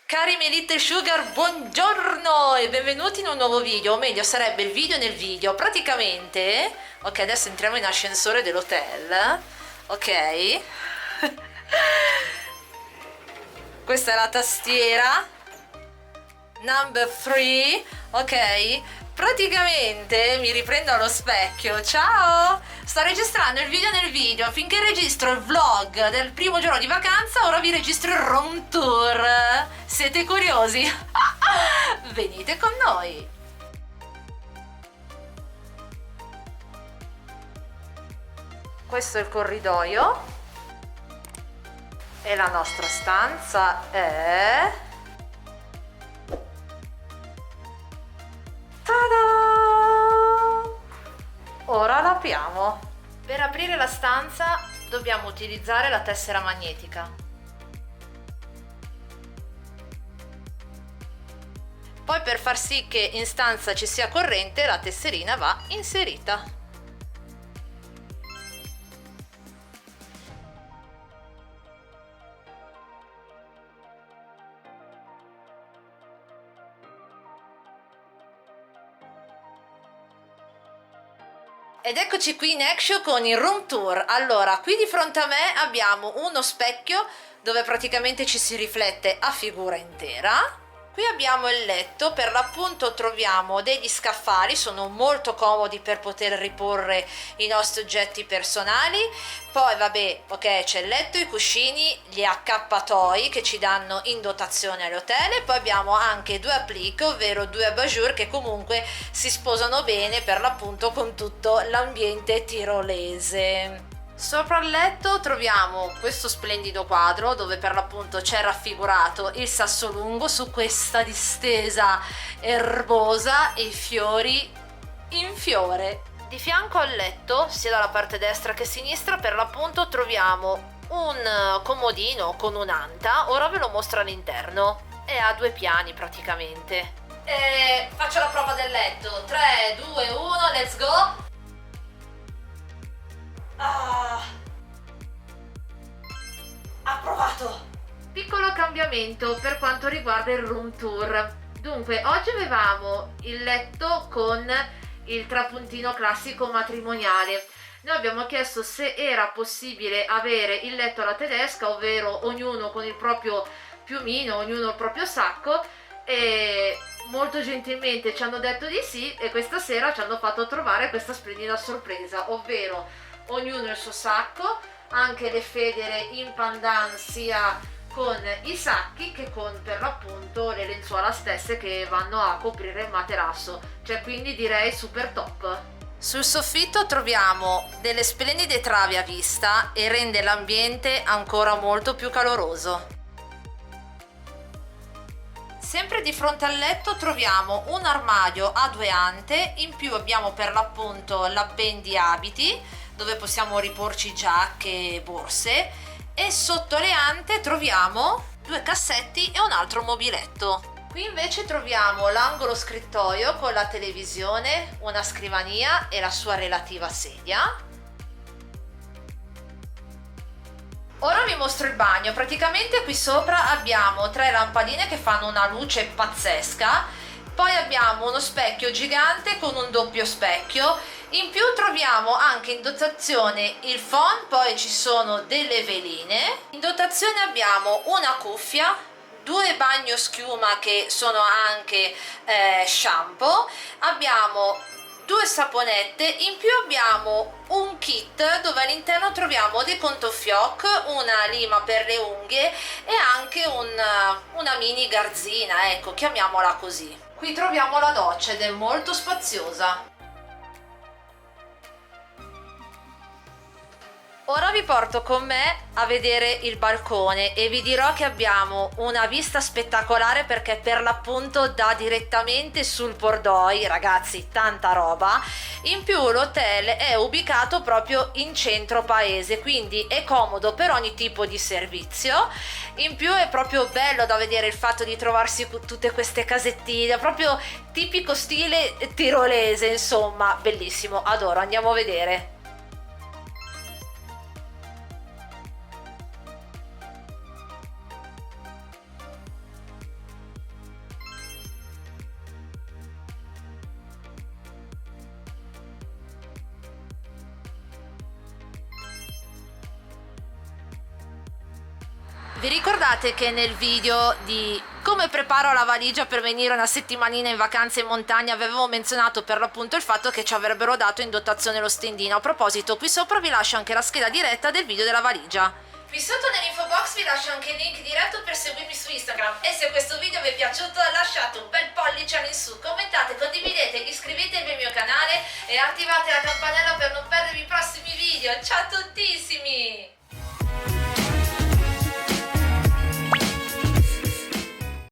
Cari miei Little Sugar, buongiorno e benvenuti in un nuovo video, o meglio sarebbe il video nel video. Praticamente, ok, adesso entriamo in ascensore dell'hotel, ok? Questa è la tastiera, number 3, ok? Praticamente mi riprendo allo specchio, ciao! Sto registrando il video nel video, finché registro il vlog del primo giorno di vacanza, ora vi registro il room tour. Siete curiosi? Venite con noi! Questo è il corridoio e la nostra stanza è... Ora la apriamo. Per aprire la stanza dobbiamo utilizzare la tessera magnetica. Poi per far sì che in stanza ci sia corrente la tesserina va inserita. Ed eccoci qui in action con il room tour. Allora, qui di fronte a me abbiamo uno specchio dove praticamente ci si riflette a figura intera. Qui abbiamo il letto, per l'appunto troviamo degli scaffali, sono molto comodi per poter riporre i nostri oggetti personali. Poi vabbè, ok, c'è il letto, i cuscini, gli accappatoi che ci danno in dotazione all'hotel, e poi abbiamo anche due applique, ovvero due abajur che comunque si sposano bene per l'appunto con tutto l'ambiente tirolese. Sopra il letto troviamo questo splendido quadro dove per l'appunto c'è raffigurato il Sassolungo su questa distesa erbosa e i fiori in fiore. Di fianco al letto, sia dalla parte destra che sinistra, per l'appunto troviamo un comodino con un'anta, ora ve lo mostro all'interno, è a due piani praticamente. Faccio la prova del letto, 3, 2, 1, let's go! Approvato! Piccolo cambiamento per quanto riguarda il room tour. Dunque, oggi avevamo il letto con il trapuntino classico matrimoniale. Noi abbiamo chiesto se era possibile avere il letto alla tedesca, ovvero ognuno con il proprio piumino, ognuno il proprio sacco, e molto gentilmente ci hanno detto di sì, e questa sera ci hanno fatto trovare questa splendida sorpresa, ovvero ognuno il suo sacco, anche le federe in pandan sia con i sacchi che con per l'appunto le lenzuola stesse che vanno a coprire il materasso, cioè quindi direi super top. Sul soffitto troviamo delle splendide travi a vista e rende l'ambiente ancora molto più caloroso. Sempre di fronte al letto troviamo un armadio a due ante, in più abbiamo per l'appunto l'appendi abiti dove possiamo riporci giacche e borse, e sotto le ante troviamo due cassetti e un altro mobiletto. Qui invece troviamo l'angolo scrittoio con la televisione, una scrivania e la sua relativa sedia. Ora vi mostro il bagno. Praticamente qui sopra abbiamo tre lampadine che fanno una luce pazzesca, poi abbiamo uno specchio gigante con un doppio specchio, in più troviamo anche in dotazione il phon, poi ci sono delle veline, in dotazione abbiamo una cuffia, due bagno schiuma che sono anche shampoo, abbiamo due saponette, in più abbiamo un kit dove all'interno troviamo dei contofioc, una lima per le unghie e anche una mini garzina, ecco, chiamiamola così. Qui troviamo la doccia ed è molto spaziosa. Ora vi porto con me a vedere il balcone e vi dirò che abbiamo una vista spettacolare perché per l'appunto dà direttamente sul Pordoi, ragazzi, tanta roba. In più l'hotel è ubicato proprio in centro paese, quindi è comodo per ogni tipo di servizio. In più è proprio bello da vedere il fatto di trovarsi con tutte queste casettine, proprio tipico stile tirolese, insomma, bellissimo, adoro, andiamo a vedere. Vi ricordate che nel video di come preparo la valigia per venire una settimanina in vacanza in montagna avevo menzionato per l'appunto il fatto che ci avrebbero dato in dotazione lo stendino? A proposito, qui sopra vi lascio anche la scheda diretta del video della valigia. Qui sotto nell'info box vi lascio anche il link diretto per seguirmi su Instagram e se questo video vi è piaciuto lasciate un bel pollice in su, commentate, condividete, iscrivetevi al mio canale e attivate la campanella per non perdervi i prossimi video. Ciao a tuttissimi!